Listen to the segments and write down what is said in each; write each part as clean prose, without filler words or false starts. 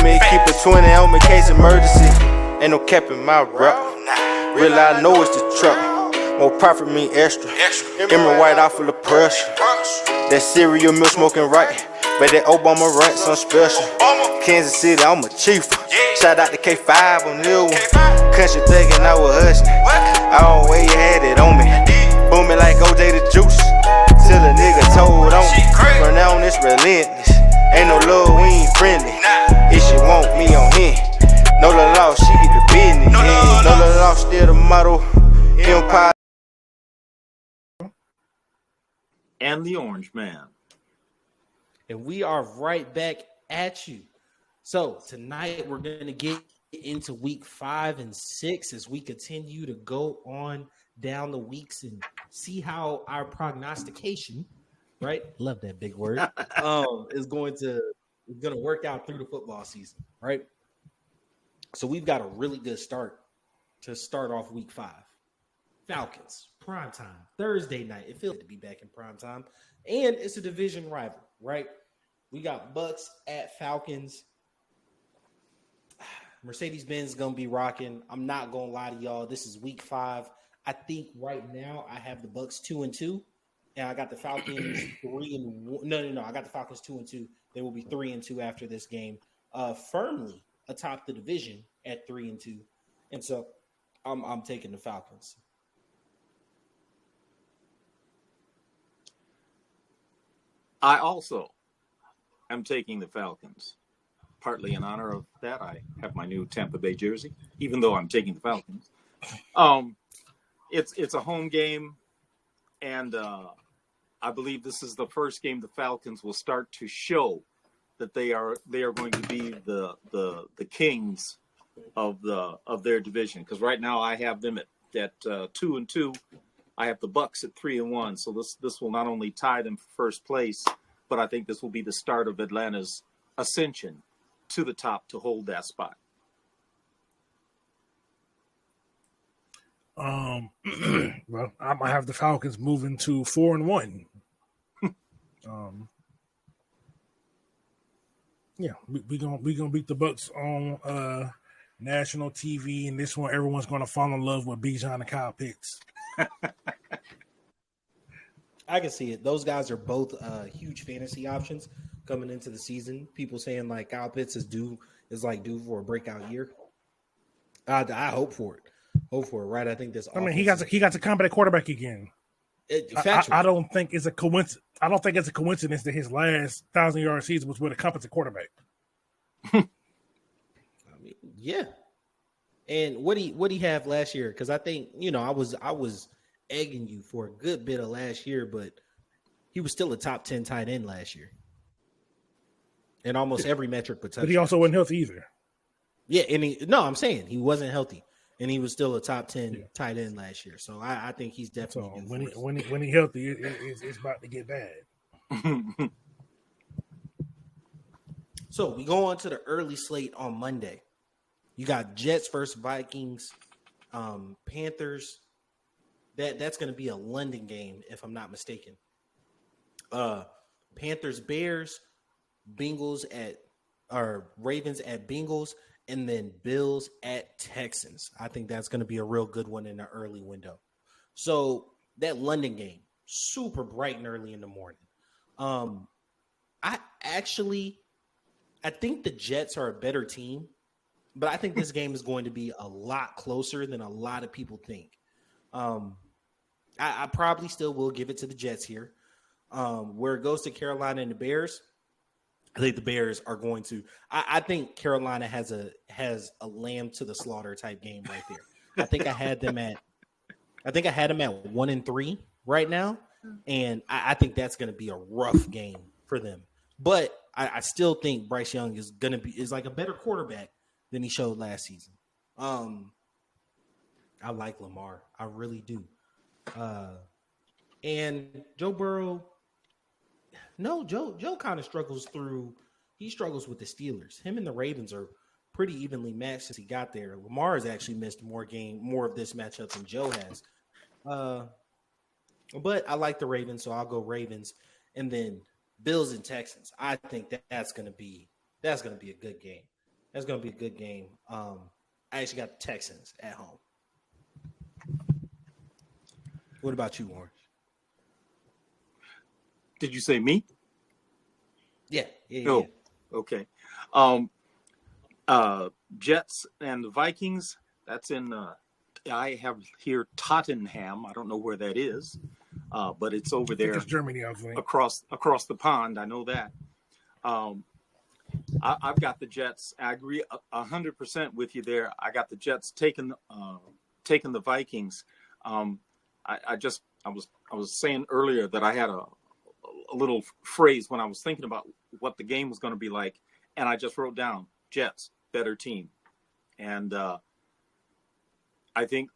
me, keep a 20 on me, case emergency. Ain't no cap in my rap. Real, I know it's the trap. More profit mean extra. Emerald white out full of pressure. That cereal milk smoking right. But that Obama rant some special. Kansas City, I'm a chief. Shout out to K5 on this one. Country thinking I was hustling. I don't way you had it on me. Booming like OJ the juice. Till a nigga told on me. From now on it's relentless. Ain't no love, we ain't friendly. If she want me on him. No the law, she get the business. No the law, still the motto. Empire. And the Orange Man. And we are right back at you. So tonight we're going to get into week 5 and 6 as we continue to go on down the weeks and see how our prognostication, right? Love that big word. Is going to work out through the football season, right? So we've got a really good start to start off week 5. Falcons, primetime, Thursday night. It feels good to be back in primetime. And it's a division rival, right? We got Bucks at Falcons. Mercedes-Benz is going to be rocking. I'm not going to lie to y'all. This is week 5. I think right now I have the Bucks 2-2. And I got the Falcons 3-1. No. I got the Falcons 2-2. They will be 3-2 after this game. Firmly atop the division at 3-2. And so I'm taking the Falcons. I also am taking the Falcons. Partly in honor of that, I have my new Tampa Bay jersey, even though I'm taking the Falcons. It's a home game, and I believe this is the first game the Falcons will start to show that they are going to be the kings of their division. Because right now I have them at 2-2. I have the Bucks at 3-1. So this will not only tie them for first place, but I think this will be the start of Atlanta's ascension to the top to hold that spot. Well, I might have the Falcons moving to 4-1. Yeah, we gonna beat the Bucks on national TV, and this one everyone's gonna fall in love with Bijan and Kyle Pitts. I can see it. Those guys are both huge fantasy options coming into the season. People saying like Kyle Pitts is due for a breakout year. I hope for it. Right? I think this. I mean, he got to competent quarterback again. I don't think it's a coincidence. I don't think it's a coincidence that his last 1,000-yard season was with a competent quarterback. I mean, yeah. And what he have last year? Because I think I was egging you for a good bit of last year, but he was still a top 10 tight end last year, in almost every metric. But he also wasn't healthy either. Yeah, and I'm saying he wasn't healthy, and he was still a top 10 tight end last year. So I think he's definitely when he healthy, it's about to get bad. So we go on to the early slate on Monday. You got Jets versus Vikings, Panthers. That's going to be a London game, if I'm not mistaken. Panthers, Bears, Ravens at Bengals, and then Bills at Texans. I think that's going to be a real good one in the early window. So that London game, super bright and early in the morning. I think the Jets are a better team, but I think this game is going to be a lot closer than a lot of people think. I probably still will give it to the Jets here. Where it goes to Carolina and the Bears, I think the Bears are going to. I think Carolina has a lamb to the slaughter type game right there. I think I had them at 1-3 right now, and I think that's going to be a rough game for them. But I still think Bryce Young is like a better quarterback than he showed last season. I like Lamar, I really do. And Joe Burrow. No, Joe kind of struggles with the Steelers. Him and the Ravens are pretty evenly matched since he got there. Lamar has actually missed more of this matchup than Joe has. But I like the Ravens, so I'll go Ravens. And then Bills and Texans. I think that's going to be a good game. That's gonna be a good game. I actually got the Texans at home. What about you, Orange? Did you say me? Yeah. Okay. Jets and the Vikings. That's in. I have here Tottenham. I don't know where that is, but it's over there. It's Germany, I think. Across the pond. I know that. I've got the Jets. I agree 100% with you there. I got the Jets taking the Vikings. I was saying earlier that I had a little phrase when I was thinking about what the game was going to be like, and I just wrote down Jets, better team. And I think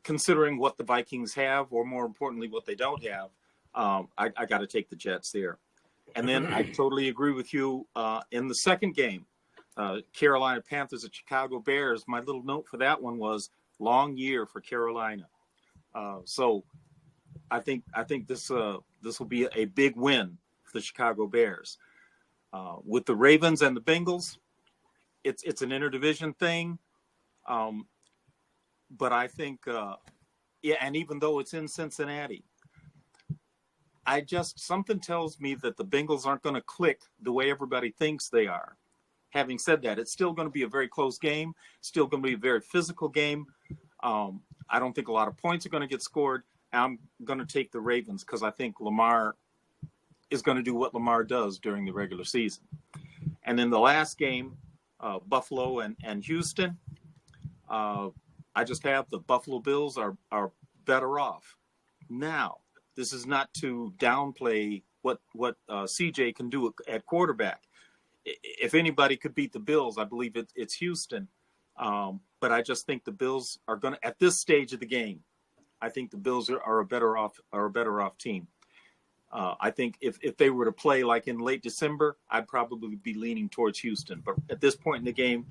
considering what the Vikings have, or more importantly, what they don't have, I got to take the Jets there. And then I totally agree with you in the second game, Carolina Panthers at Chicago Bears. My little note for that one was long year for Carolina. So I think this will be a big win for the Chicago Bears. With the Ravens and the Bengals, it's an interdivision thing. But I think, and even though it's in Cincinnati, something tells me that the Bengals aren't going to click the way everybody thinks they are. Having said that, it's still going to be a very close game, still going to be a very physical game. I don't think a lot of points are going to get scored. I'm going to take the Ravens because I think Lamar is going to do what Lamar does during the regular season. And in the last game, Buffalo and Houston, I just have the Buffalo Bills are better off. Now, this is not to downplay what CJ can do at quarterback. If anybody could beat the Bills, I believe it's Houston. But I just think the Bills are going to, at this stage of the game, I think the Bills are a better off team. I think if they were to play like in late December, I'd probably be leaning towards Houston. But at this point in the game,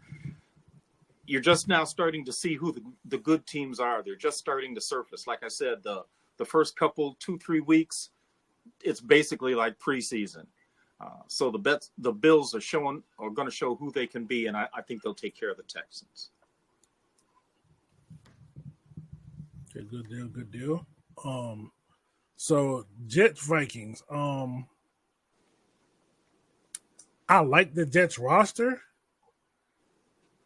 you're just now starting to see who the good teams are. They're just starting to surface. Like I said, the first couple 2-3 weeks, it's basically like preseason. So the Bills are going to show who they can be, and I think they'll take care of the Texans. Okay, good deal. So Jets Vikings. I like the Jets roster.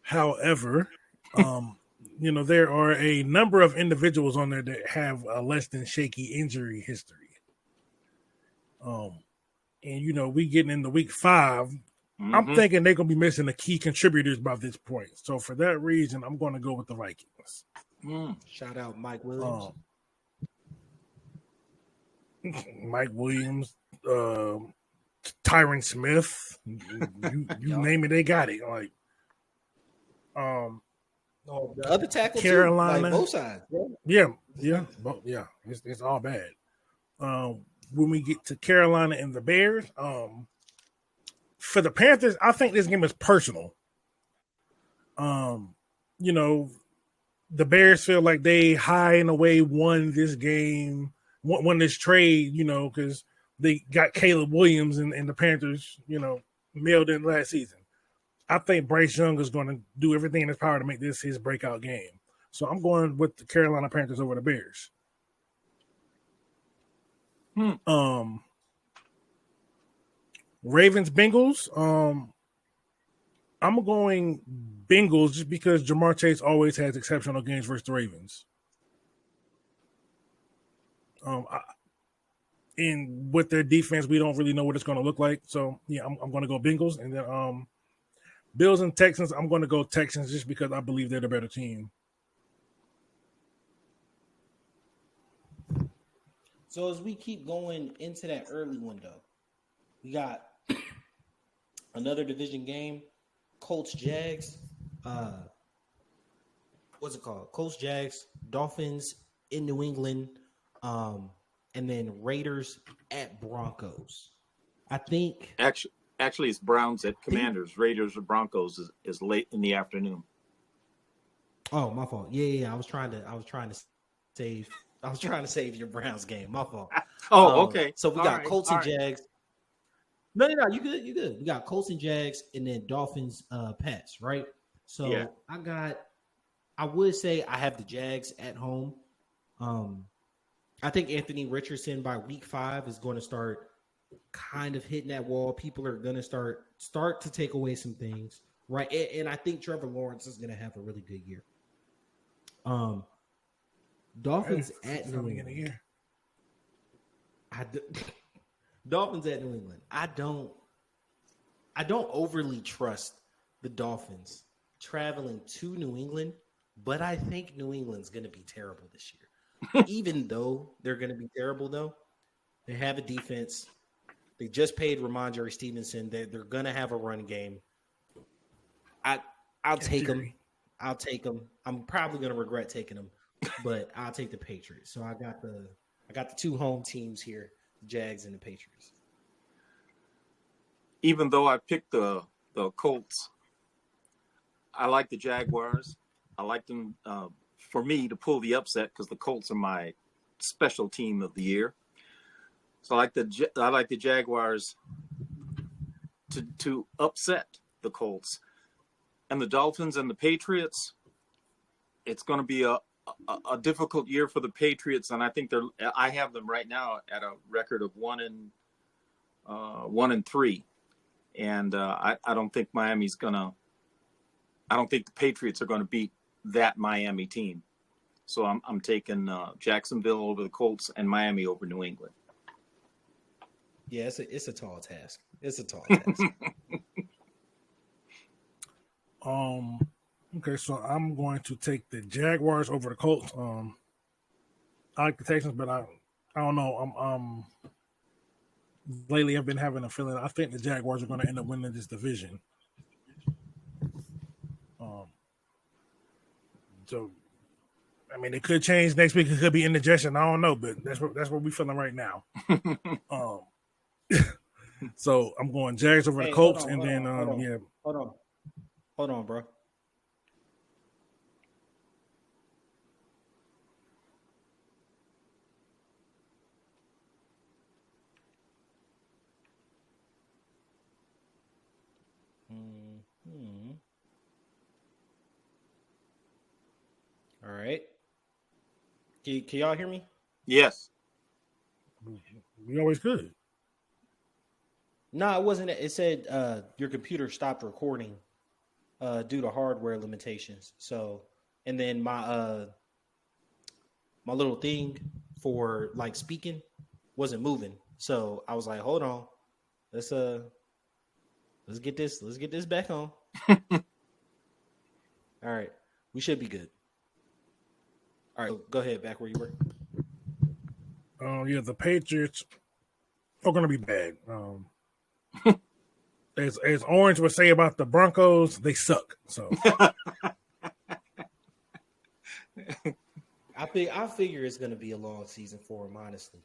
However, there are a number of individuals on there that have a less than shaky injury history. And we getting into week 5. Mm-hmm. I'm thinking they're gonna be missing the key contributors by this point. So for that reason, I'm going to go with the Vikings. Shout out Mike Williams. Mike Williams, Tyron Smith, you name it, they got it. Like, the other tackle, Carolina, too, like both sides. Yeah, it's all bad. When we get to Carolina and the Bears, for the Panthers, I think this game is personal. The Bears feel like they high and away won this game, won this trade, because they got Caleb Williams and the Panthers, mailed in last season. I think Bryce Young is going to do everything in his power to make this his breakout game. So I'm going with the Carolina Panthers over the Bears. Ravens Bengals. I'm going Bengals just because Jamar Chase always has exceptional games versus the Ravens. And with their defense, we don't really know what it's going to look like. So yeah, I'm going to go Bengals, and then Bills and Texans. I'm going to go Texans just because I believe they're the better team. So as we keep going into that early window, we got another division game, Colts Jags. What's it called? Colts Jags, Dolphins in New England, and then Raiders at Broncos. I think actually it's Browns at Commanders. Raiders or Broncos is late in the afternoon. Oh, my fault. Yeah. I was trying to save your Browns game. My fault. Okay. So we got Colts and Jags. No, you good, you good. We got Colts and Jags, and then Dolphins, Pats, right? So Yeah. I would say I have the Jags at home. I think Anthony Richardson by week 5 is going to start kind of hitting that wall. People are going to start to take away some things, right? And I think Trevor Lawrence is going to have a really good year. Dolphins at New England. Dolphins at New England. I don't overly trust the Dolphins traveling to New England, but I think New England's going to be terrible this year. Even though they're going to be terrible, though, they have a defense. They just paid Ramondre Stevenson. They're going to have a run game. I'll take them. I'll take them. I'm probably going to regret taking them, but I'll take the Patriots. So I got the 2 home teams here, the Jags and the Patriots. Even though I picked the Colts, I like the Jaguars. I like them for me to pull the upset because the Colts are my special team of the year. So I like the Jaguars to upset the Colts, and the Dolphins and the Patriots. It's going to be a difficult year for the Patriots, and I think I have them right now at a record of 1-3, and I don't think Miami's gonna. I don't think the Patriots are going to beat that Miami team. So I'm taking Jacksonville over the Colts and Miami over New England. Yeah, it's a tall task. It's a tall task. Okay, so I'm going to take the Jaguars over the Colts. I like the Texans, but I don't know. Lately I've been having a feeling I think the Jaguars are going to end up winning this division. So, I mean, it could change next week. It could be indigestion. I don't know, but that's what we're feeling right now. So I'm going Jags over the Colts, hold on, bro. All right. Can y'all hear me? Yes. We always could. No, it wasn't. It said your computer stopped recording due to hardware limitations. So, and then my little thing for like speaking wasn't moving. So I was like, hold on, let's get this back on. All right, we should be good. All right, so go ahead, back where you were. Yeah, the Patriots are going to be bad. As Orange would say about the Broncos, they suck. So I figure it's going to be a long season for them, honestly.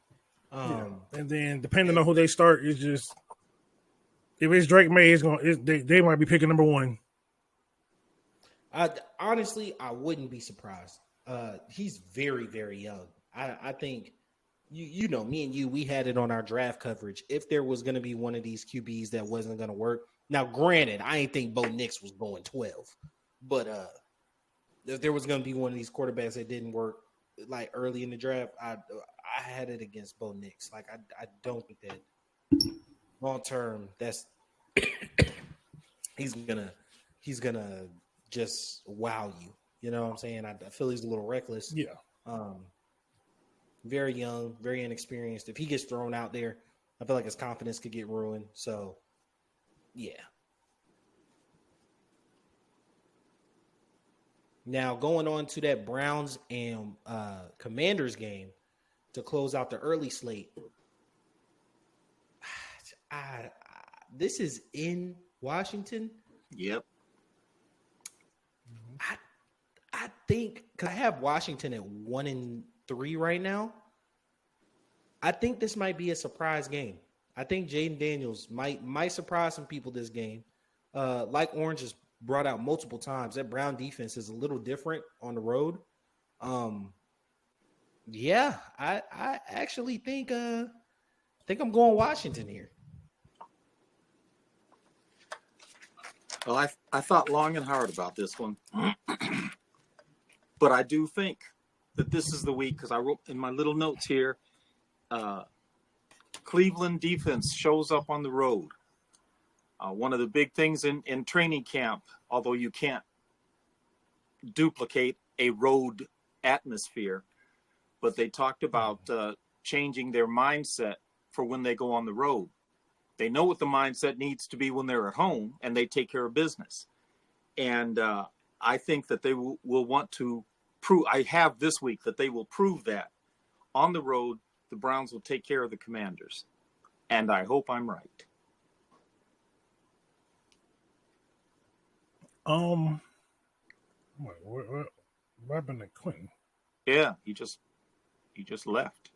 And then depending on who they start, it's just if it's Drake May, they might be picking number 1. Honestly, I wouldn't be surprised. He's very, very young. I think you know, me and you, we had it on our draft coverage. If there was going to be one of these QBs that wasn't going to work, now granted, I ain't think Bo Nix was going 12, but if there was going to be one of these quarterbacks that didn't work like early in the draft, I had it against Bo Nix. Like I don't think that long term that's he's gonna just wow you. You know what I'm saying? I feel he's a little reckless. Yeah. Very young, very inexperienced. If he gets thrown out there, I feel like his confidence could get ruined. So, yeah. Now, going on to that Browns and Commanders game to close out the early slate. This is in Washington. Yep. I think because I have Washington at 1-3 right now. I think this might be a surprise game. I think Jaden Daniels might surprise some people this game. Like Orange has brought out multiple times, that Brown defense is a little different on the road. Yeah, I actually think I'm going Washington here. Well, I thought long and hard about this one, but I do think that this is the week because I wrote in my little notes here. Cleveland defense shows up on the road. One of the big things in training camp, although you can't duplicate a road atmosphere, but they talked about changing their mindset for when they go on the road. They know what the mindset needs to be when they're at home, and they take care of business. And I think that they will want to prove, I have this week, that they will prove that on the road, the Browns will take care of the Commanders. And I hope I'm right. What happened to Quentin? Yeah, he just left.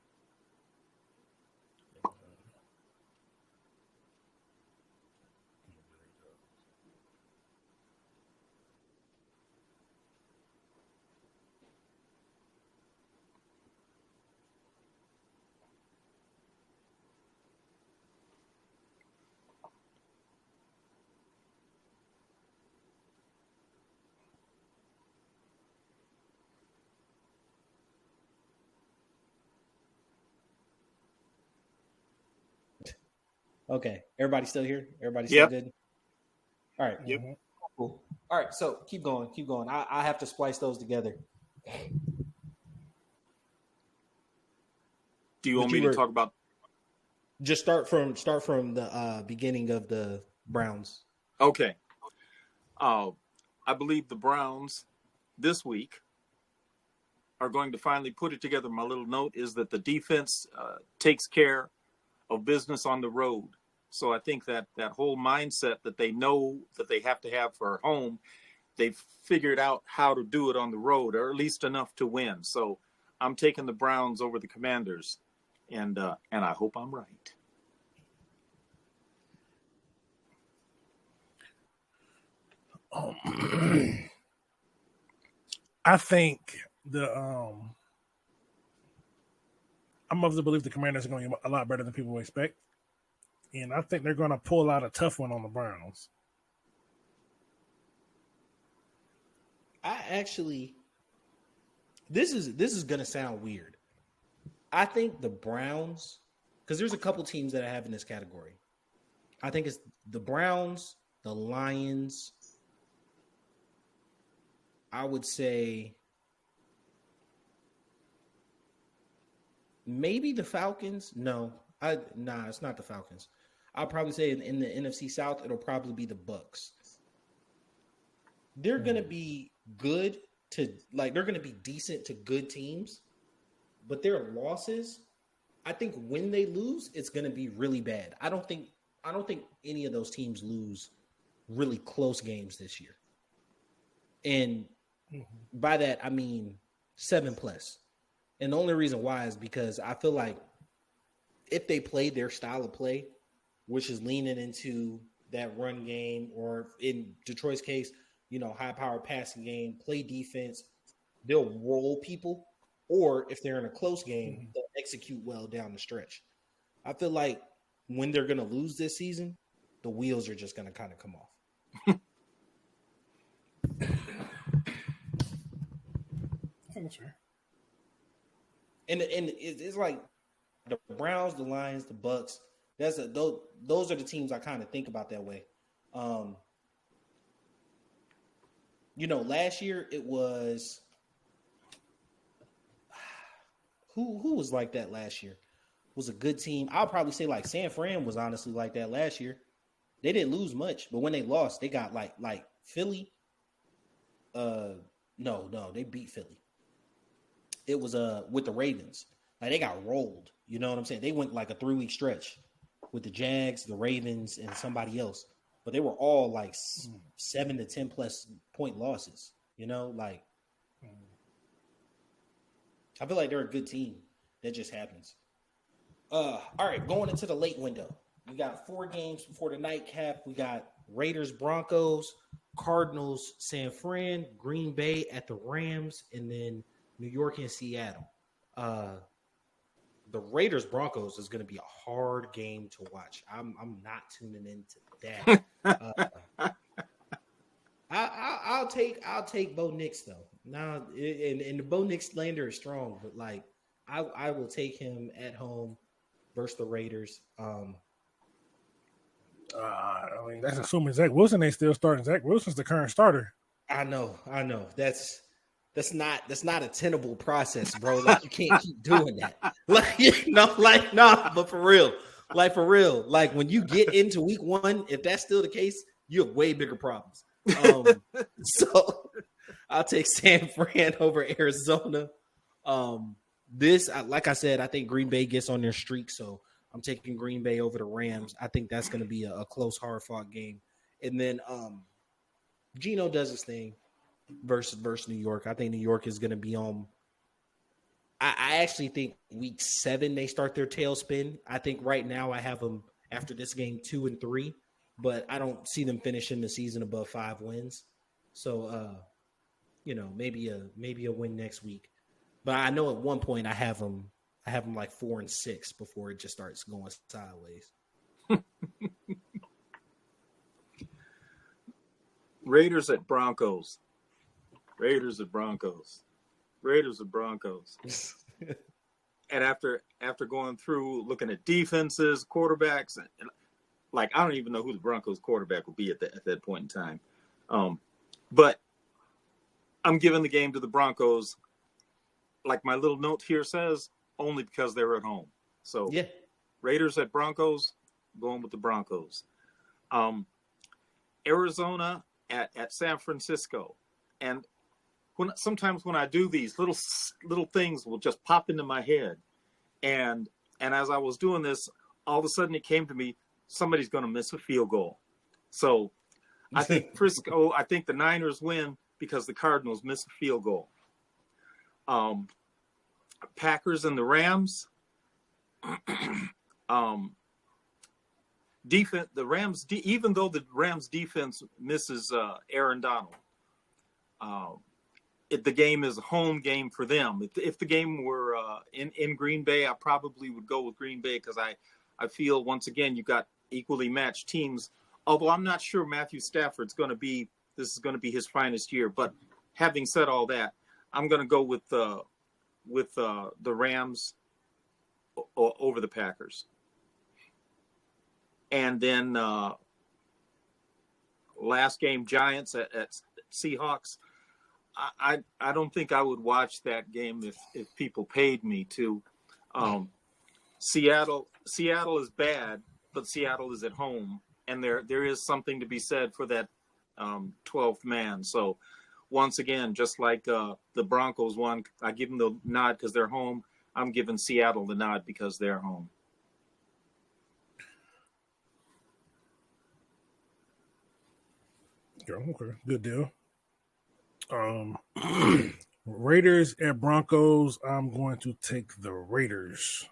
Okay, everybody still here? Everybody still Yep. good? All right. Yep. Cool. All right, so keep going. I have to splice those together. Do you want me to talk about? Just start from the beginning of the Browns. Okay. I believe the Browns this week are going to finally put it together. My little note is that the defense takes care of business on the road. So I think that whole mindset that they know that they have to have for home, they've figured out how to do it on the road, or at least enough to win. So I'm taking the Browns over the Commanders, and I hope I'm right. I think I'm of the belief the Commanders are going to be a lot better than people expect, and I think they're going to pull out a tough one on the Browns. This is going to sound weird. I think the Browns, because there's a couple teams that I have in this category. I think it's the Browns, the Lions. I would say maybe the Falcons. No, it's not the Falcons. I'll probably say in the NFC South, it'll probably be the Bucks. They're gonna be good they're gonna be decent to good teams, but their losses, I think when they lose, it's gonna be really bad. I don't think any of those teams lose really close games this year. And by that, I mean 7+. And the only reason why is because I feel like if they play their style of play, which is leaning into that run game, or in Detroit's case, high-powered passing game, play defense, they'll roll people. Or if they're in a close game, they'll execute well down the stretch. I feel like when they're going to lose this season, the wheels are just going to kind of come off. That's fair. And it's like the Browns, the Lions, the Bucks. Those are the teams I kind of think about that way. Last year it was who was like that last year? Was a good team. I'll probably say like San Fran was honestly like that last year. They didn't lose much, but when they lost, they got like Philly. No, they beat Philly. It was with the Ravens. Like they got rolled. You know what I'm saying? They went like a 3-week stretch with the Jags, the Ravens, and somebody else. But they were all like 7 to 10+ point losses. I feel like they're a good team. That just happens. All right, going into the late window. We got 4 games before the nightcap. We got Raiders, Broncos, Cardinals, San Fran, Green Bay at the Rams, and then New York and Seattle. The Raiders Broncos is going to be a hard game to watch. I'm not tuning into that. I'll take Bo Nix though. Now, and the Bo Nix slander is strong, but like I will take him at home versus the Raiders. I mean, that's assuming Zach Wilson ain't still starting. Zach Wilson's the current starter. I know. That's not a tenable process, bro. Like you can't keep doing that. But for real, like when you get into week 1, if that's still the case, you have way bigger problems. So I'll take San Fran over Arizona. Like I said, I think Green Bay gets on their streak, so I'm taking Green Bay over the Rams. I think that's going to be a close, hard-fought game. And then Geno does his thing versus New York. I think New York is going to be on. I actually think week 7 they start their tailspin. I think right now I have them after this game 2-3, but I don't see them finishing the season above 5 wins. So, maybe a win next week. But I know at one point I have them like 4-6 before it just starts going sideways. Raiders at Broncos. And after going through looking at defenses, quarterbacks, and like I don't even know who the Broncos quarterback will be at that point in time. But I'm giving the game to the Broncos. Like my little note here says, only because they're at home. So yeah, Raiders at Broncos, going with the Broncos. Arizona at San Francisco. And sometimes when I do these, little things will just pop into my head. And as I was doing this, all of a sudden it came to me, somebody's going to miss a field goal. So I think the Niners win because the Cardinals miss a field goal. Packers and the Rams. Defense. The Rams, even though the Rams defense misses Aaron Donald, the game is a home game for them. If the game were in Green Bay, I probably would go with Green Bay because I feel once again you got equally matched teams. Although I'm not sure Matthew Stafford's going to be. This is going to be his finest year. But having said all that, I'm going to go with the Rams over the Packers. And then last game, Giants at Seahawks. I don't think I would watch that game if people paid me to. Seattle is bad, but Seattle is at home, and there is something to be said for that 12th man. So once again, just like the Broncos won, I give them the nod because they're home. I'm giving Seattle the nod because they're home. Okay, good deal. Raiders at Broncos. I'm going to take the Raiders.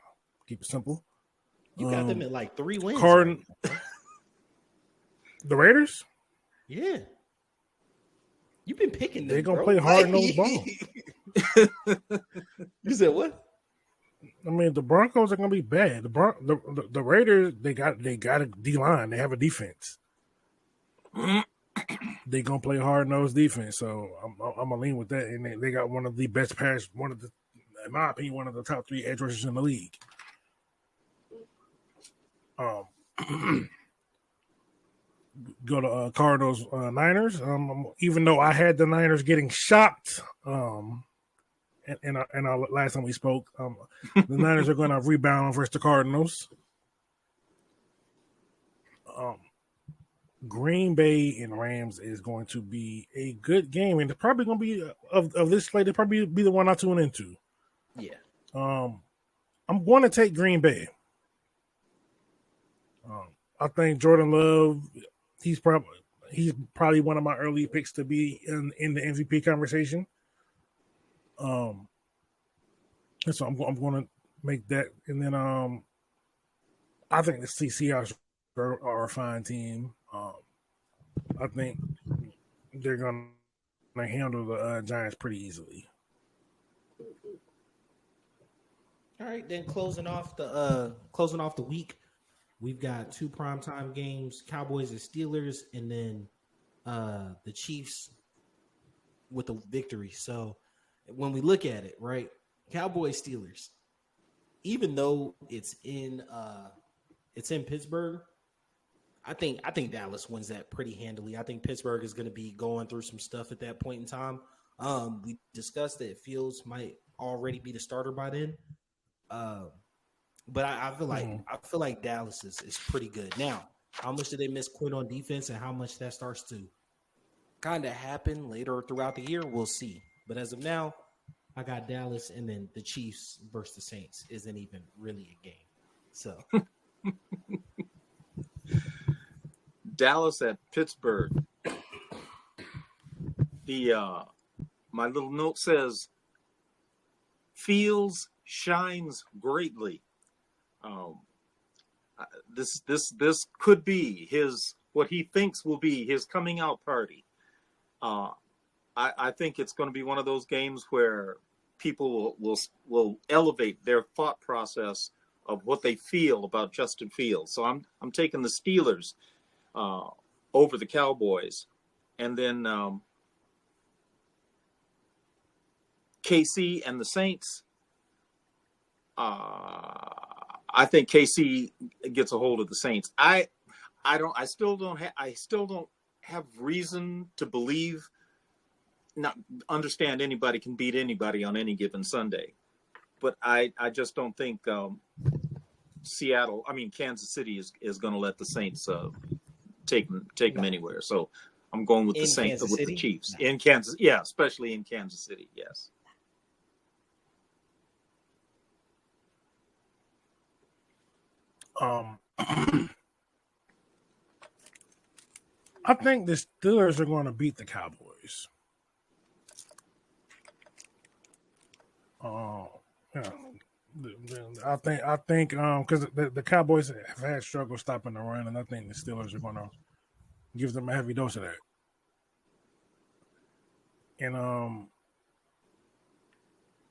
Keep it simple. You got them at like 3 wins. The Raiders? Yeah. You've been picking them. They're gonna play hard-nosed ball. You said what? I mean, the Broncos are gonna be bad. The Raiders, they got a D-line. They have a defense. They gonna play hard-nosed defense. So I'm gonna lean with that. And they got one of the best pass, in my opinion, one of the top 3 edge rushers in the league. Go to Cardinals Niners. Even though I had the Niners getting shocked, and our last time we spoke, the Niners are going to rebound versus the Cardinals. Green Bay and Rams is going to be a good game, and it's probably going to be of this slate. It'll probably be the one I tune into. Yeah. I'm going to take Green Bay. I think Jordan Love. He's probably one of my early picks to be in the MVP conversation. And so I'm going to make that, and then I think the Seahawks are a fine team. I think they're going to handle the Giants pretty easily. All right, then closing off the week. We've got 2 primetime games, Cowboys and Steelers, and then the Chiefs with a victory. So when we look at it, right, Cowboys Steelers, even though it's in Pittsburgh, I think Dallas wins that pretty handily. I think Pittsburgh is going to be going through some stuff at that point in time. We discussed that Fields might already be the starter by then. But I feel like Dallas is pretty good. Now, how much did they miss Quinn on defense and how much that starts to kind of happen later throughout the year, we'll see. But as of now, I got Dallas, and then the Chiefs versus the Saints isn't even really a game. So Dallas at Pittsburgh. My little note says Fields shines greatly. This could be what he thinks will be his coming out party. I think it's going to be one of those games where people will elevate their thought process of what they feel about Justin Fields. So I'm taking the Steelers over the Cowboys, and then KC and the Saints. I think KC gets a hold of the Saints. I still don't have reason to believe, not understand anybody can beat anybody on any given Sunday. But I just don't think Kansas City is going to let the Saints take them anywhere. So I'm going with the Saints, with the Chiefs in Kansas. Yeah, especially in Kansas City. Yes. I think the Steelers are going to beat the Cowboys. Yeah. I think because the Cowboys have had struggle stopping the run, and I think the Steelers are going to give them a heavy dose of that. And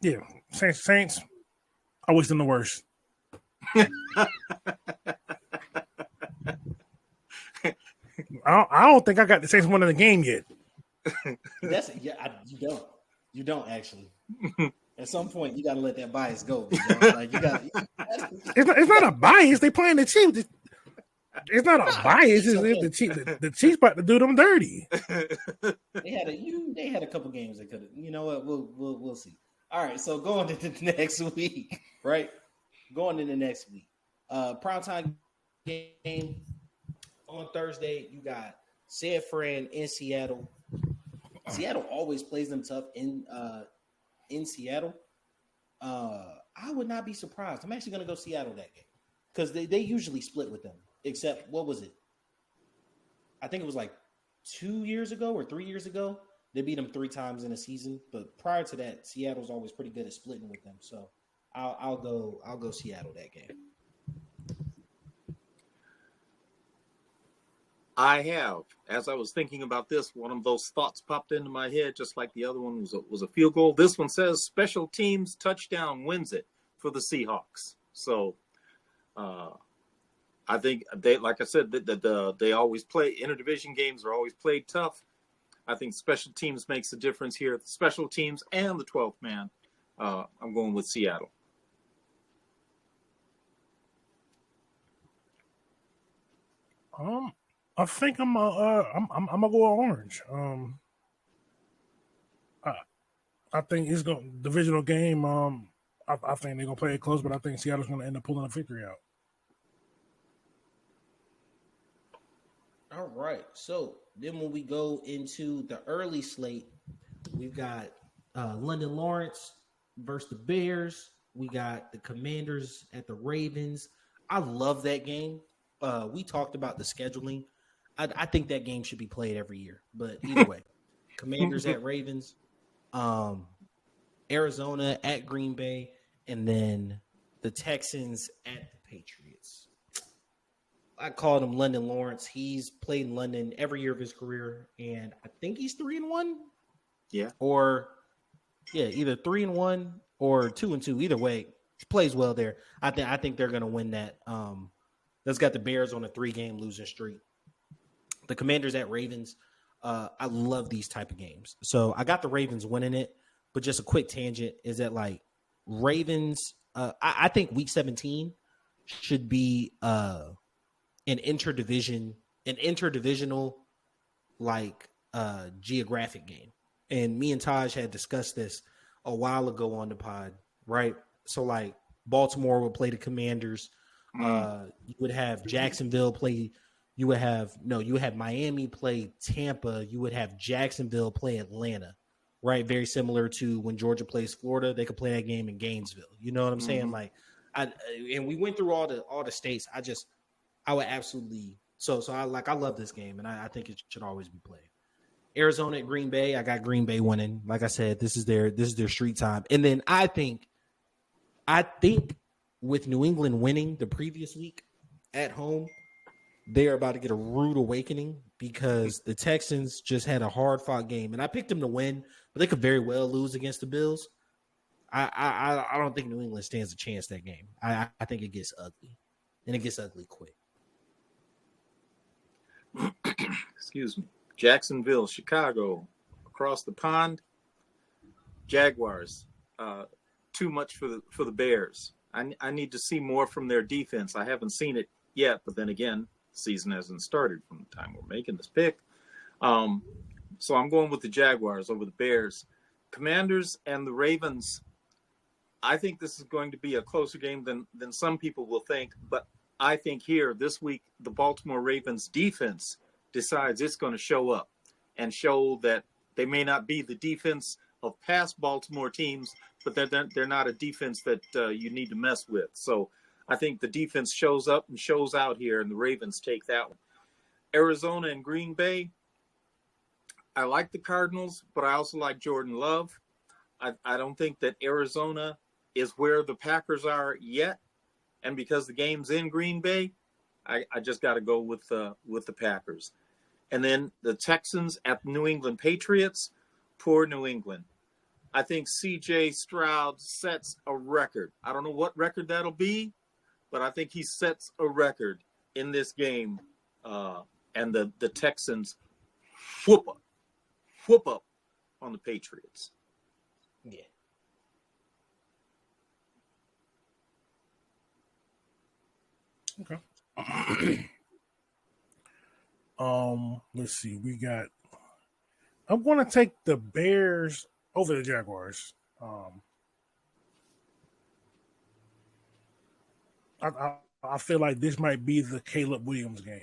yeah, Saints. I wish them the worst. I don't think I got the Saints winning the game yet. You don't actually. At some point, you got to let that bias go. Like you got. It's not a bias. They playing the Chiefs. It's not a bias. It's the Chiefs about to do them dirty. They had a couple games that could have. You know what? We'll see. All right. So going into the next week, right? Going into next week, primetime game on Thursday. You got San Fran in Seattle. Seattle always plays them tough in Seattle. I would not be surprised. I'm actually going to go Seattle that game because they usually split with them. Except, what was it? I think it was like 2 years ago or 3 years ago. They beat them 3 times in a season. But prior to that, Seattle's always pretty good at splitting with them. So I'll go Seattle that game. I have, as I was thinking about this, one of those thoughts popped into my head, just like the other one was a field goal. This one says special teams touchdown wins it for the Seahawks. So I think they, like I said, they always play interdivision games are always played tough. I think special teams makes a difference here. Special teams and the 12th man. I'm going with Seattle. I think I'm gonna go orange. I think it's going divisional game. I think they're gonna play it close, but I think Seattle's gonna end up pulling a victory out. All right. So then when we go into the early slate, we've got London Lawrence versus the Bears. We got the Commanders at the Ravens. I love that game. We talked about the scheduling. I think that game should be played every year. But either way, Commanders at Ravens, Arizona at Green Bay, and then the Texans at the Patriots. I called him London Lawrence. He's played in London every year of his career, and I think he's 3-1. Yeah. Either 3-1 or 2-2. Either way, he plays well there. I think they're going to win that. That's got the Bears on a 3-game losing streak. The Commanders at Ravens. I love these type of games. So I got the Ravens winning it, but just a quick tangent is that like Ravens, I think week 17 should be an interdivisional like geographic game. And me and Taj had discussed this a while ago on the pod, right? So like Baltimore would play the Commanders. You would have Jacksonville play. You would have Miami play Tampa. You would have Jacksonville play Atlanta, right? Very similar to when Georgia plays Florida. They could play that game in Gainesville. You know what I'm saying? Like, and we went through all the states. I would absolutely I love this game, and I think it should always be played. Arizona at Green Bay. I got Green Bay winning. Like I said, this is their street time. And then I think with New England winning the previous week at home, they're about to get a rude awakening because the Texans just had a hard-fought game. And I picked them to win, but they could very well lose against the Bills. I don't think New England stands a chance that game. I think it gets ugly, and it gets ugly quick. Excuse me. Jacksonville, Chicago, across the pond. Jaguars. Too much for the Bears. I need to see more from their defense. I haven't seen it yet, but then again, season hasn't started from the time we're making this pick. So I'm going with the Jaguars over the Bears. Commanders and the Ravens. I think this is going to be a closer game than some people will think, but I think here this week the Baltimore Ravens defense decides it's going to show up and show that they may not be the defense of past Baltimore teams, but they're not a defense that you need to mess with. So I think the defense shows up and shows out here, and the Ravens take that one. Arizona and Green Bay. I like the Cardinals, but I also like Jordan Love. I don't think that Arizona is where the Packers are yet, and because the game's in Green Bay, I just got to go with the Packers. And then the Texans at New England Patriots. Poor New England. I think C.J. Stroud sets a record. I don't know what record that'll be, but I think he sets a record in this game. And the Texans whoop up on the Patriots. Yeah. Okay. Let's see. I'm going to take the Bears over the Jaguars. I feel like this might be the Caleb Williams game.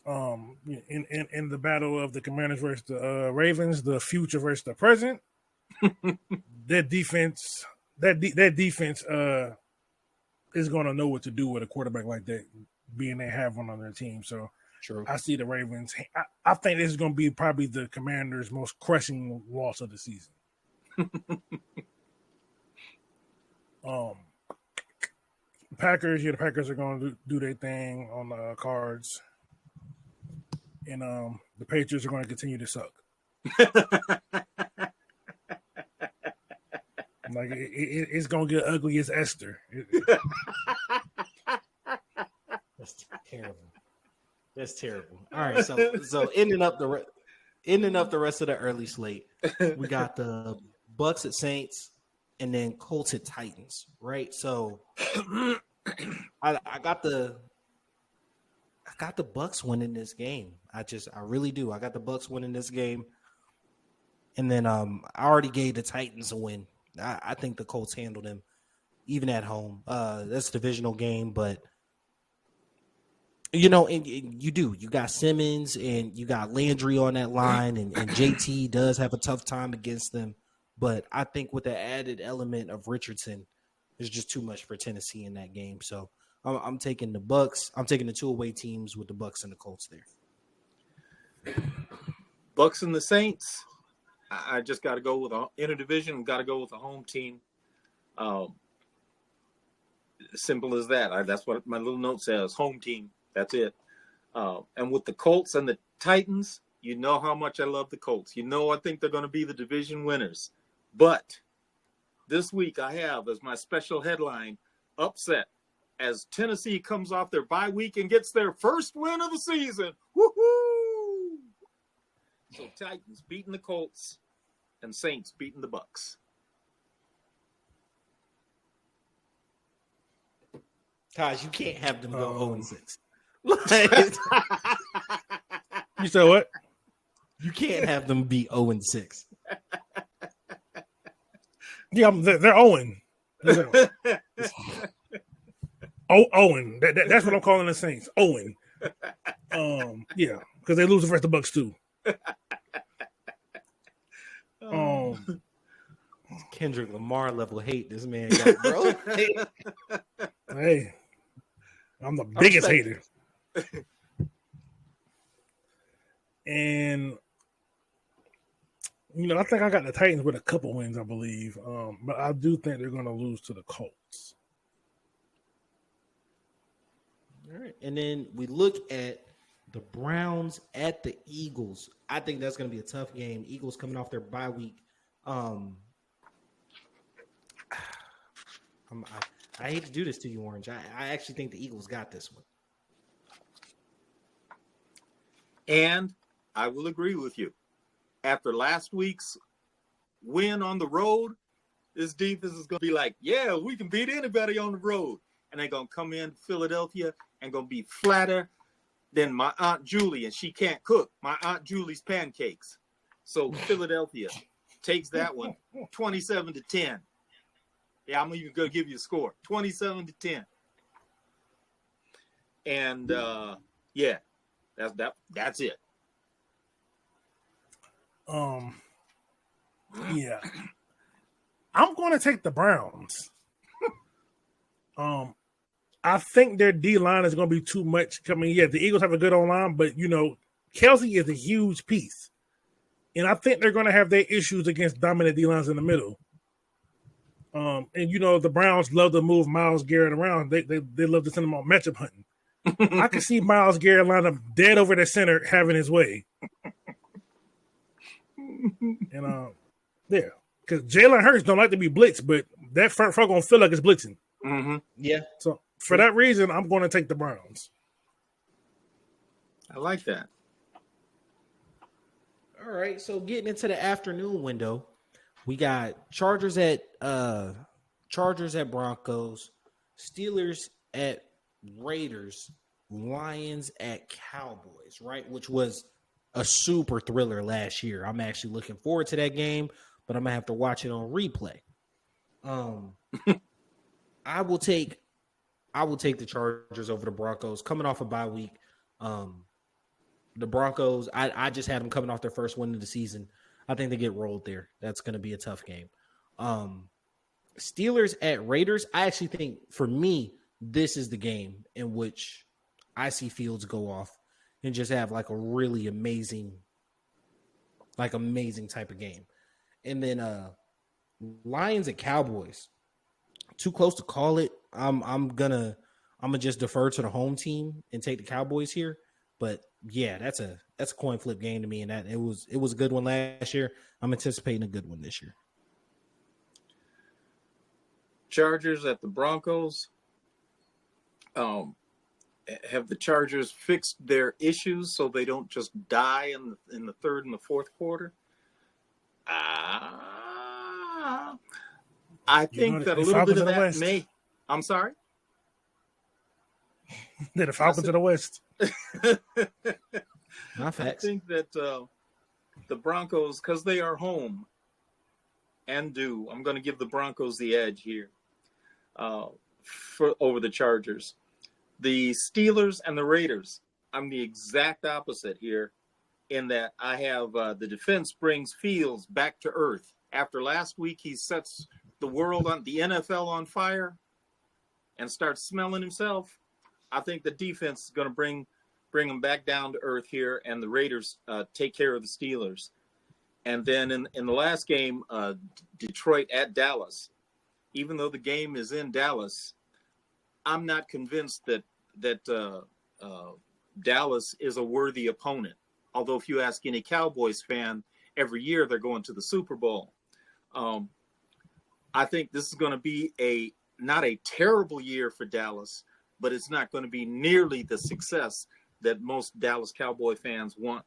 In the battle of the Commanders versus the Ravens, the future versus the present, that defense is going to know what to do with a quarterback like that, being they have one on their team. So True. I see the Ravens. I think this is going to be probably the Commanders' most crushing loss of the season. Packers, the Packers are going to do their thing on the cards, and the Patriots are going to continue to suck. Like it's going to get ugly as Esther. That's terrible. That's terrible. All right, so ending up the rest of the early slate, we got the Bucks at Saints, and then Colts at Titans. Right. So I got the Bucks winning this game. I really do. I got the Bucks winning this game, and then I already gave the Titans a win. I think the Colts handled them, even at home. That's a divisional game, but. You know, and you got Simmons and you got Landry on that line, and JT does have a tough time against them. But I think with the added element of Richardson, there's just too much for Tennessee in that game. So I'm taking the Bucks. I'm taking the two away teams with the Bucks and the Colts there. Bucks and the Saints. I just got to go with an interdivision. Got to go with a home team. Simple as that. That's what my little note says. Home team. That's it. And with the Colts and the Titans, you know how much I love the Colts. You know I think they're going to be the division winners. But this week I have as my special headline, upset as Tennessee comes off their bye week and gets their first win of the season. Woohoo! So Titans beating the Colts and Saints beating the Bucks. Guys, you can't have them go 0-6. You said what? You can't have them be 0-6. Yeah, they're Owen. Owen. That's what I'm calling the Saints. Owen. Yeah, because they lose versus the Bucks too. Kendrick Lamar level hate this man got, bro. Hey, I'm the biggest hater. And I think I got the Titans with a couple wins, I believe. But I do think they're going to lose to the Colts. All right. And then we look at the Browns at the Eagles. I think that's going to be a tough game. Eagles coming off their bye week. I hate to do this to you, Orange. I actually think the Eagles got this one. And I will agree with you. After last week's win on the road, this defense is going to be like, yeah, we can beat anybody on the road. And they're going to come in Philadelphia and going to be flatter than my Aunt Julie, and she can't cook. My Aunt Julie's pancakes. So Philadelphia takes that one 27-10. Yeah, I'm even going to give you a score, 27-10. And yeah, that's it. Yeah. I'm going to take the Browns. I think their D-line is going to be too much. I mean, yeah, the Eagles have a good O-line, but, Kelsey is a huge piece. And I think they're going to have their issues against dominant D-lines in the middle. And, the Browns love to move Myles Garrett around. They love to send him on matchup hunting. I can see Myles Garrett line up dead over the center having his way. And, yeah, because Jalen Hurts don't like to be blitzed, but that front going to feel like it's blitzing. Mm-hmm. Yeah. So, for that reason, I'm going to take the Browns. I like that. All right, so getting into the afternoon window, we got Chargers at Broncos, Steelers at Raiders, Lions at Cowboys, right? Which was a super thriller last year. I'm actually looking forward to that game, but I'm gonna have to watch it on replay. I will take the Chargers over the Broncos coming off a bye week. The Broncos, I just had them coming off their first win of the season. I think they get rolled there. That's going to be a tough game. Steelers at Raiders, I actually think, for me, this is the game in which I see Fields go off and just have like a really amazing type of game. And then Lions at Cowboys, too close to call it. I'm gonna just defer to the home team and take the Cowboys here. But yeah, that's a coin flip game to me, and that it was a good one last year. I'm anticipating a good one this year. Chargers at the Broncos. Have the Chargers fixed their issues so they don't just die in the third and the fourth quarter? I think that a little bit of that may. I'm sorry? They're the Falcons of the West. Not facts. I think that the Broncos, because they are home and due, I'm going to give the Broncos the edge here over the Chargers. The Steelers and the Raiders, I'm the exact opposite here in that I have the defense brings Fields back to earth. After last week, he sets the world on the NFL on fire and starts smelling himself. I think the defense is going to bring him back down to earth here, and the Raiders take care of the Steelers. And then in the last game, Detroit at Dallas, even though the game is in Dallas, I'm not convinced that Dallas is a worthy opponent. Although if you ask any Cowboys fan, every year they're going to the Super Bowl. I think this is going to be not a terrible year for Dallas, but it's not going to be nearly the success that most Dallas Cowboy fans want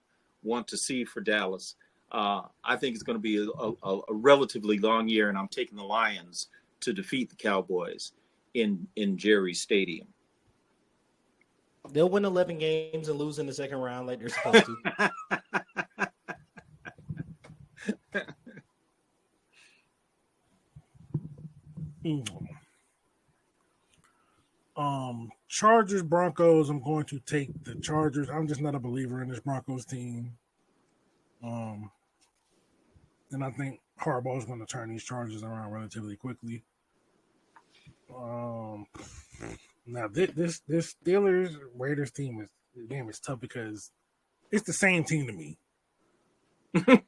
to see for Dallas. I think it's going to be a relatively long year, and I'm taking the Lions to defeat the Cowboys in Jerry Stadium. They'll win 11 games and lose in the second round like they're supposed to. Chargers, Broncos. I'm going to take the Chargers. I'm just not a believer in this Broncos team. And I think Harbaugh is going to turn these Chargers around relatively quickly. Now this Steelers Raiders game is tough because it's the same team to me. Let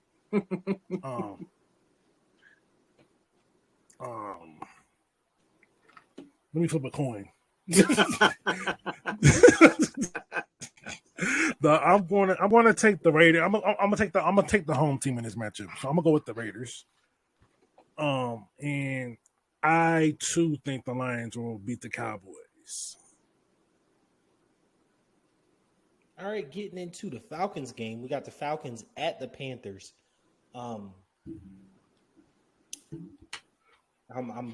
me flip a coin. I'm gonna take the Raiders. I'm gonna take the home team in this matchup. So I'm gonna go with the Raiders. And I too think the Lions will beat the Cowboys. All right, getting into the Falcons game, we got the Falcons at the Panthers. I'm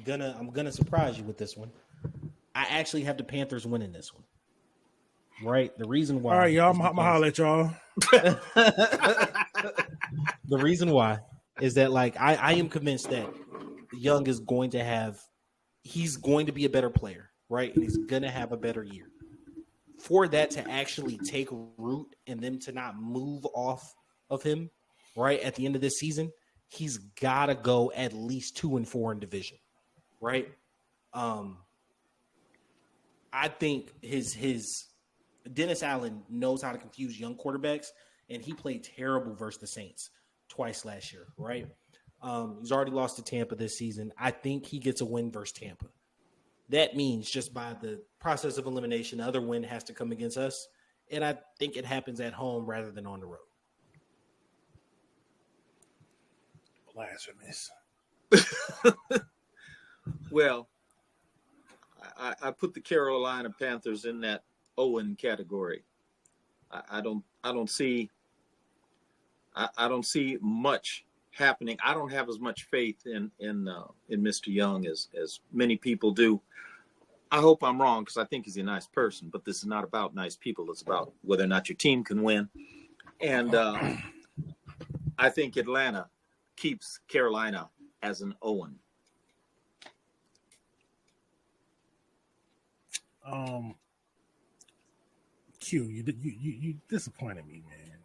gonna surprise you with this one. I actually have the Panthers winning this one. Right? The reason why. All right, y'all. I'm gonna holler at y'all. The reason why is that, like, I am convinced that Young is going to he's going to be a better player, right? And he's going to have a better year. For that to actually take root and them to not move off of him, right, at the end of this season, he's got to go at least 2-4 in division, right? I think his Dennis Allen knows how to confuse young quarterbacks, and he played terrible versus the Saints twice last year, right? He's already lost to Tampa this season. I think he gets a win versus Tampa. That means just by the process of elimination, the other win has to come against us, and I think it happens at home rather than on the road. Blasphemous. Well, I put the Carolina Panthers in that Owen category. I don't see much happening. I don't have as much faith in Mr. Young as many people do. I hope I'm wrong because I think he's a nice person, but this is not about nice people. It's about whether or not your team can win. And I think Atlanta keeps Carolina as an Owen. Q, you disappointed me, man.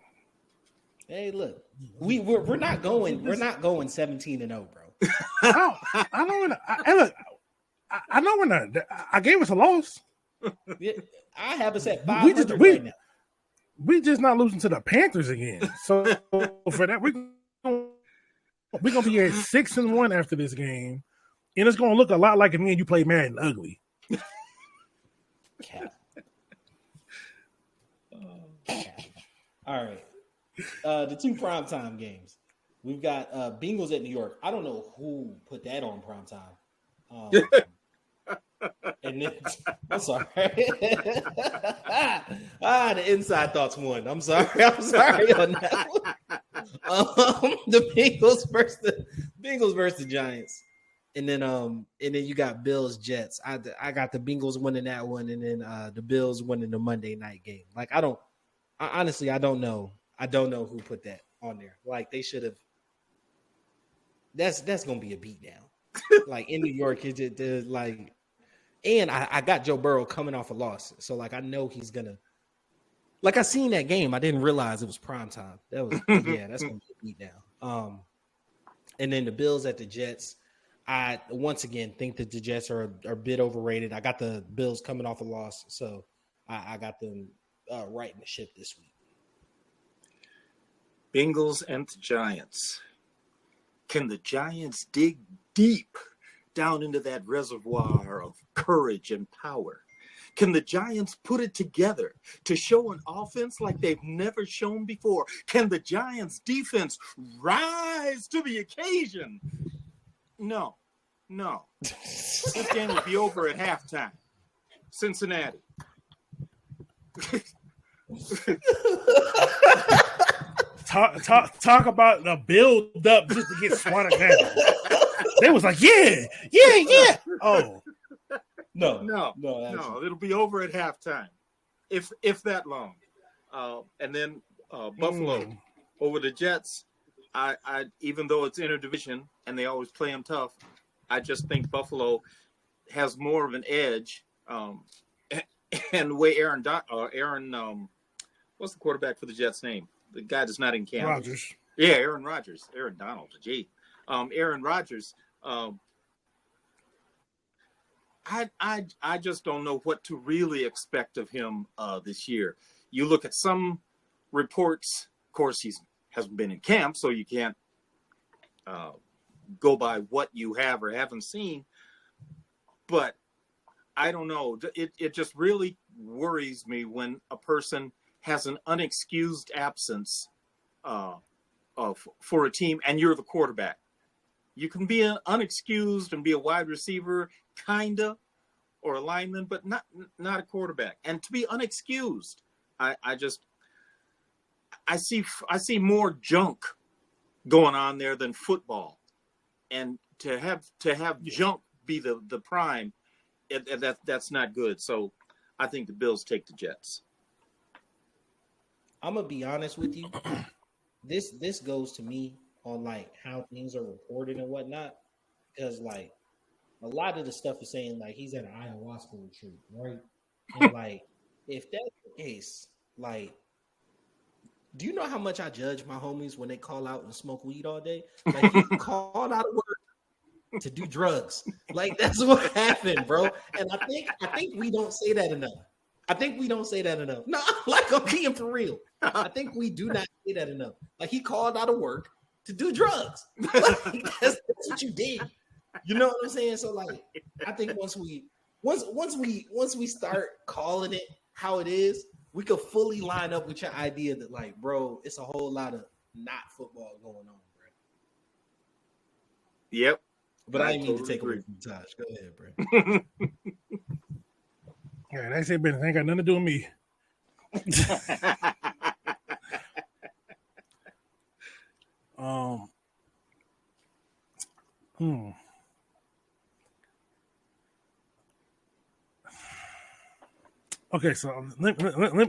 Hey, look, we're not going 17-0, bro. I know we're not. I gave us a loss. Yeah, I have us at 500 right now. We just not losing to the Panthers again. So for that, we're gonna be at 6-1 after this game, and it's gonna look a lot like if me and you play Madden ugly. Cap. All right. The two primetime games. We've got Bengals at New York. I don't know who put that on primetime. And then, I'm sorry. The inside thoughts won. I'm sorry on that one. The Bengals versus the Giants. And then you got Bills Jets. I got the Bengals winning that one, and then the Bills winning the Monday night game. Like I honestly don't know. I don't know who put that on there. Like they should have. That's gonna be a beatdown. Like in New York, like, and I got Joe Burrow coming off a loss, so like I know he's gonna. Like I seen that game, I didn't realize it was prime time. That's gonna be a beatdown. And then the Bills at the Jets. I once again think that the Jets are a bit overrated. I got the Bills coming off a loss, so I got them righting the ship this week. Bengals and the Giants. Can the Giants dig deep down into that reservoir of courage and power? Can the Giants put it together to show an offense like they've never shown before? Can the Giants defense rise to the occasion? No. This game will be over at halftime. Cincinnati. Talk about the build up just to get swatted down. They was like, yeah. Oh, No. It'll be over at halftime, if that long. And then Buffalo over the Jets. I even though it's interdivision and they always play them tough, I just think Buffalo has more of an edge. And the way Aaron, what's the quarterback for the Jets' name? The guy that's not in Kansas. Rodgers. Yeah, Aaron Rodgers. Aaron Donald. Gee. Aaron Rodgers. I just don't know what to really expect of him this year. You look at some reports. Of course, he hasn't been in camp, so you can't go by what you have or haven't seen. But I don't know. It just really worries me when a person has an unexcused absence for a team, and you're the quarterback. You can be unexcused and be a wide receiver, kinda, or a lineman, but not a quarterback. And to be unexcused, I see more junk going on there than football, and to have junk be the prime, that's not good. So I think the Bills take the Jets. I'm gonna be honest with you. This goes to me on like how things are reported and whatnot, because like a lot of the stuff is saying like he's at an ayahuasca retreat, right? And like if that's the case, like, do you know how much I judge my homies when they call out and smoke weed all day? Like you called out of work to do drugs. Like that's what happened, bro. And I think we don't say that enough. No, like I'm being for real. I think we do not say that enough. Like he called out of work to do drugs. Like, that's what you did. You know what I'm saying? So like, I think once we start calling it how it is, we could fully line up with your idea that like, bro, it's a whole lot of not football going on, bro. Yep. But I didn't mean to take away from Taj. Go ahead, bro. Yeah, that's it, Ben. Ain't got nothing to do with me. Okay, so let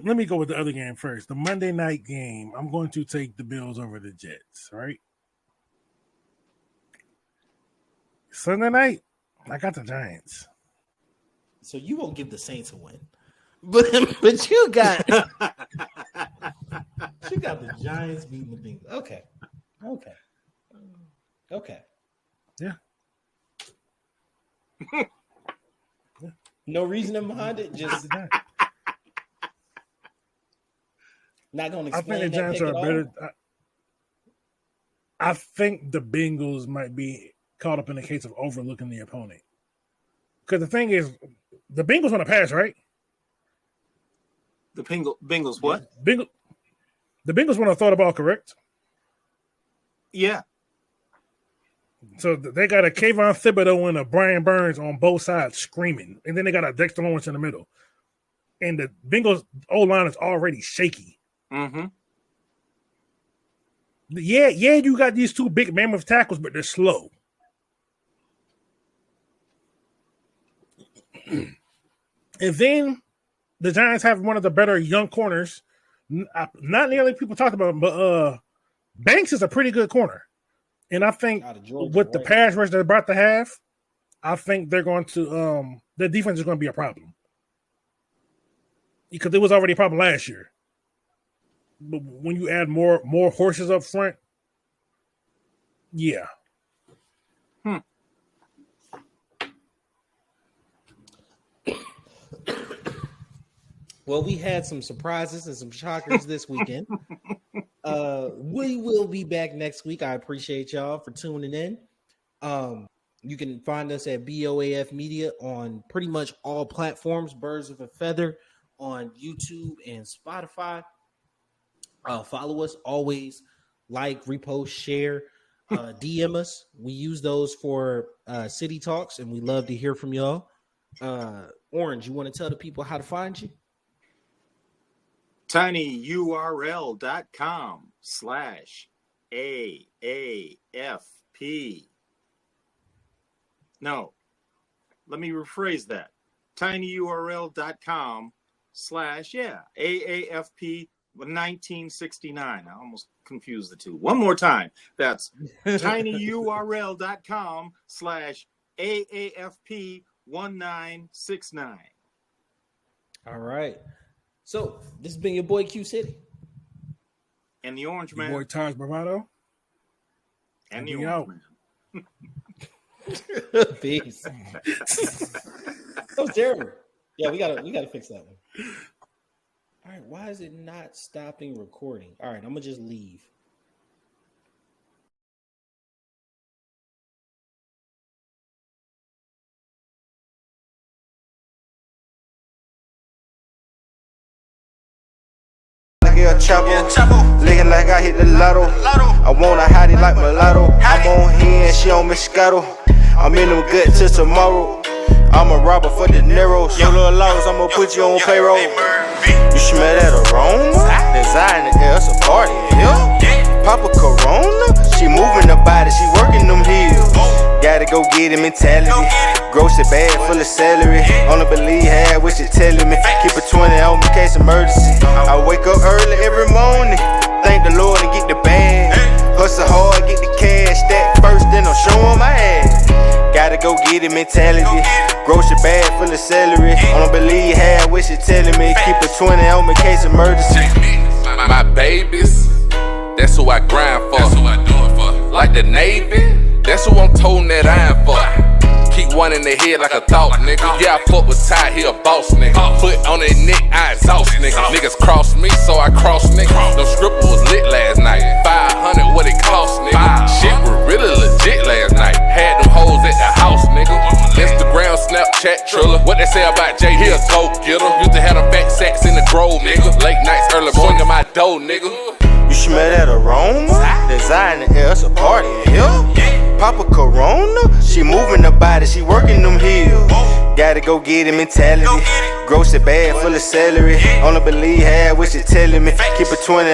me go with the other game first. The Monday night game, I'm going to take the Bills over the Jets, right? Sunday night, I got the Giants. So you won't give the Saints a win, but you got the Giants beating the Bengals. Okay. Yeah. No reasoning behind it. Just not going to explain. I think the Giants are better. I think the Bengals might be caught up in the case of overlooking the opponent. Because the thing is, the Bengals want to pass, right? The Bengals what? The Bengals want to throw the ball, correct? Yeah. So they got a Kayvon Thibodeau and a Brian Burns on both sides screaming. And then they got a Dexter Lawrence in the middle. And the Bengals O-line is already shaky. Mm-hmm. Yeah, you got these two big mammoth tackles, but they're slow. And then the Giants have one of the better young corners. Not nearly people talked about him, but Banks is a pretty good corner. And I think with the pass rush they're about to have, I think they're going to their defense is going to be a problem. Because it was already a problem last year. But when you add more horses up front, yeah. Well, we had some surprises and some shockers this weekend. We will be back next week. I appreciate y'all for tuning in. You can find us at BOAF Media on pretty much all platforms, Birds of a Feather on YouTube and Spotify. Follow us always, like, repost, share, DM us. We use those for city talks, and we love to hear from y'all. Orange, you want to tell the people how to find you? tinyurl.com/AAFP. No, let me rephrase that. tinyurl.com/AAFP 1969. I almost confused the two. One more time. That's tinyurl.com/AAFP 1969. All right. So this has been your boy Q City. And the Orange Man. Boy Taj Bravado. And the Orange out. Man. Peace. That was terrible. Yeah, we gotta fix that one. All right, why is it not stopping recording? All right, I'm gonna just leave. El Chapo, looking like I hit the lotto. I want a hottie like mulatto. I'm on here and she on Moscato. I'm in them good till tomorrow. I'm a robber for the Neros. Your little loss, I'ma put you on payroll. You smell that aroma? Design the air, it's a party here. Papa Corona, she moving her body, she working them heels. Gotta go get it mentality. Grocery bag full of celery. Only believe half what you telling me. Keep a 20 on me, case emergency. I wake up early every morning. Thank the Lord and get the bag. Hustle hard, get the cash. Stack first, then I'm showing my ass. Gotta go get it mentality. Grocery bag full of celery. Only believe half what you telling me. Keep a 20 on me, case emergency. My babies, that's who I grind for. That's who I do it for. Like the Navy, that's who I'm toting that iron for. Keep one in the head like a thought, nigga. Yeah, I fuck with Ty, he a boss, nigga. Foot on their neck, I exhaust, nigga. Niggas cross me, so I cross, nigga. No stripper was lit last night. 500, what it cost, nigga. Shit was really legit last night. Had them hoes at the house, nigga. Instagram, Snapchat, Triller. What they say about Jay, he a go-getter. Used to have them fat sacks in the grove, nigga. Late nights, early morning, my dough, nigga. You smell that aroma? Design the air, it's a party here. Papa Corona, she moving her body, she working them heels. Gotta go get it mentality. Grocery bag full of celery. Only believe half what you telling me. Keep a 20